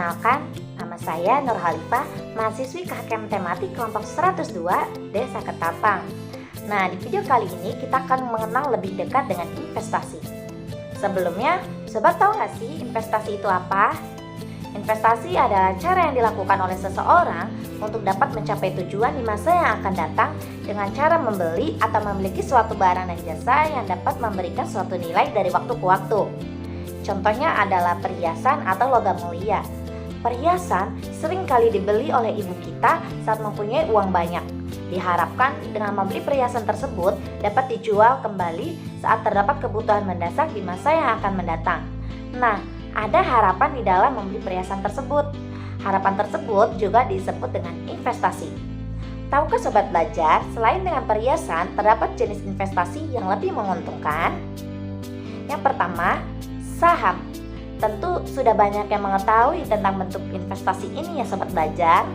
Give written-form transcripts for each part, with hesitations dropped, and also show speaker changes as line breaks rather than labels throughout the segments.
Perkenalkan, nama saya Nur Halifah, mahasiswi KHKM Tematik kelompok 102 Desa Ketapang. Nah, di video kali ini kita akan mengenal lebih dekat dengan investasi. Sebelumnya, sobat tahu nggak sih investasi itu apa? Investasi adalah cara yang dilakukan oleh seseorang untuk dapat mencapai tujuan di masa yang akan datang dengan cara membeli atau memiliki suatu barang dan jasa yang dapat memberikan suatu nilai dari waktu ke waktu. Contohnya adalah perhiasan atau logam mulia. Perhiasan sering kali dibeli oleh ibu kita saat mempunyai uang banyak. Diharapkan dengan membeli perhiasan tersebut dapat dijual kembali saat terdapat kebutuhan mendesak di masa yang akan mendatang. Nah, ada harapan di dalam membeli perhiasan tersebut. Harapan tersebut juga disebut dengan investasi. Tahukah sobat belajar, selain dengan perhiasan, terdapat jenis investasi yang lebih menguntungkan? Yang pertama, saham. Tentu sudah banyak yang mengetahui tentang bentuk investasi ini ya sobat belajar.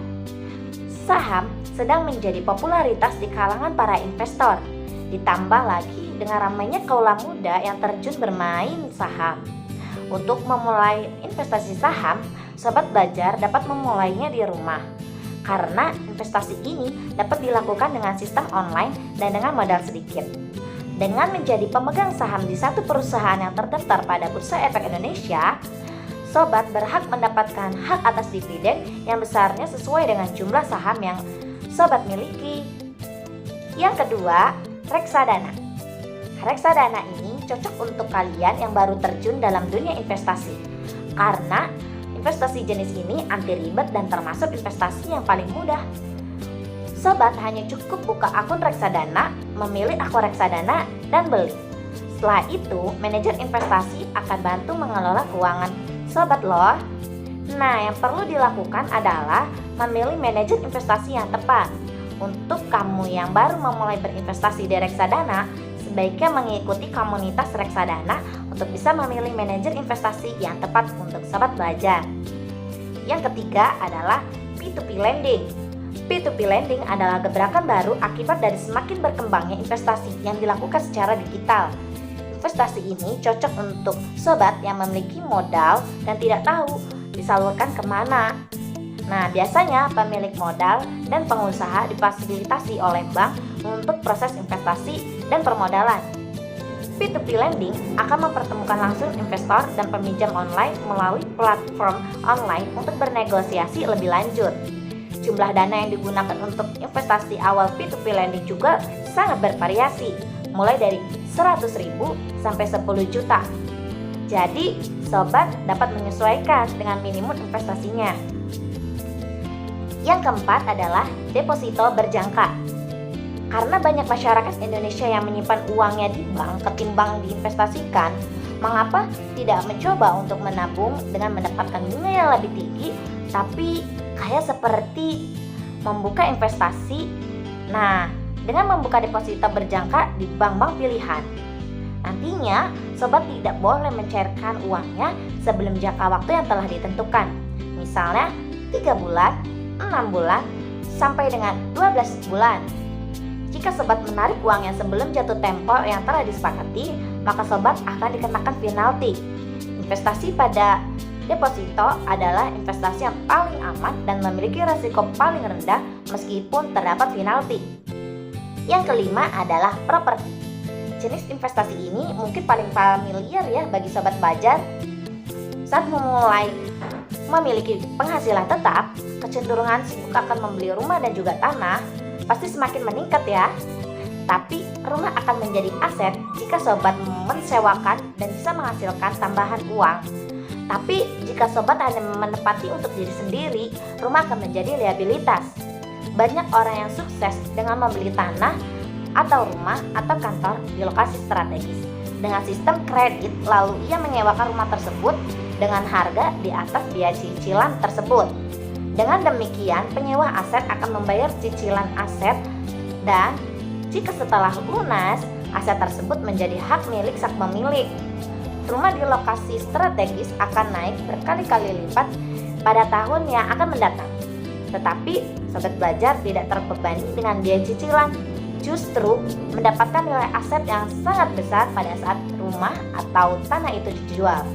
Saham sedang menjadi popularitas di kalangan para investor. Ditambah lagi dengan ramainya kaula muda yang terjun bermain saham. Untuk memulai investasi saham, sobat belajar dapat memulainya di rumah. Karena investasi ini dapat dilakukan dengan sistem online dan dengan modal sedikit. Dengan menjadi pemegang saham di satu perusahaan yang terdaftar pada Bursa Efek Indonesia, sobat berhak mendapatkan hak atas dividen yang besarnya sesuai dengan jumlah saham yang sobat miliki. Yang kedua, reksadana. Reksadana ini cocok untuk kalian yang baru terjun dalam dunia investasi. Karena investasi jenis ini anti ribet dan termasuk investasi yang paling mudah. Sobat hanya cukup buka akun reksadana, memilih akun reksadana, dan beli. Setelah itu, manajer investasi akan bantu mengelola keuangan sobat loh. Nah, yang perlu dilakukan adalah memilih manajer investasi yang tepat. Untuk kamu yang baru memulai berinvestasi di reksadana, sebaiknya mengikuti komunitas reksadana untuk bisa memilih manajer investasi yang tepat untuk sobat belajar. Yang ketiga adalah P2P lending. P2P lending adalah gebrakan baru akibat dari semakin berkembangnya investasi yang dilakukan secara digital. Investasi ini cocok untuk sobat yang memiliki modal dan tidak tahu disalurkan kemana. Nah, biasanya pemilik modal dan pengusaha difasilitasi oleh bank untuk proses investasi dan permodalan. P2P lending akan mempertemukan langsung investor dan peminjam online melalui platform online untuk bernegosiasi lebih lanjut. Jumlah dana yang digunakan untuk investasi awal P2P lending juga sangat bervariasi, mulai dari 100.000 sampai 10 juta. Jadi, sobat dapat menyesuaikan dengan minimum investasinya. Yang keempat adalah deposito berjangka. Karena banyak masyarakat Indonesia yang menyimpan uangnya di bank ketimbang diinvestasikan, mengapa tidak mencoba untuk menabung dengan mendapatkan bunga yang lebih tinggi, tapi kayak seperti membuka investasi. Nah, dengan membuka deposito berjangka di bank-bank pilihan, nantinya sobat tidak boleh mencairkan uangnya sebelum jangka waktu yang telah ditentukan. Misalnya 3 bulan, 6 bulan, sampai dengan 12 bulan. Jika sobat menarik uangnya sebelum jatuh tempo yang telah disepakati, maka sobat akan dikenakan penalti. Investasi pada deposito adalah investasi yang paling aman dan memiliki risiko paling rendah meskipun terdapat penalti. Yang kelima adalah properti. Jenis investasi ini mungkin paling familiar ya bagi sobat belajar. Saat memulai memiliki penghasilan tetap, kecenderungan sibuk akan membeli rumah dan juga tanah pasti semakin meningkat ya. Tapi rumah akan menjadi aset jika sobat mensewakan dan bisa menghasilkan tambahan uang. Tapi jika sobat hanya menempati untuk diri sendiri, rumah akan menjadi liabilitas. Banyak orang yang sukses dengan membeli tanah atau rumah atau kantor di lokasi strategis. Dengan sistem kredit, lalu ia menyewakan rumah tersebut dengan harga di atas biaya cicilan tersebut. Dengan demikian, penyewa aset akan membayar cicilan aset dan jika setelah lunas, aset tersebut menjadi hak milik sang pemilik. Rumah di lokasi strategis akan naik berkali-kali lipat pada tahun yang akan mendatang. Tetapi, sobat belajar tidak terbebani dengan biaya cicilan. Justru mendapatkan nilai aset yang sangat besar pada saat rumah atau tanah itu dijual.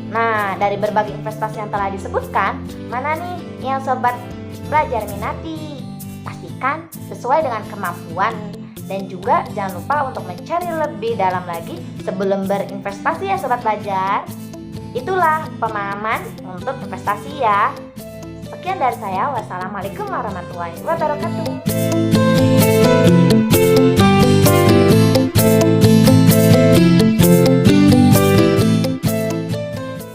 Nah, dari berbagai investasi yang telah disebutkan, mana nih yang sobat belajar minati? Pastikan sesuai dengan kemampuan dan juga jangan lupa untuk mencari lebih dalam lagi sebelum berinvestasi ya sobat belajar. Itulah pemahaman untuk investasi ya. Sekian dari saya. Wassalamualaikum warahmatullahi wabarakatuh.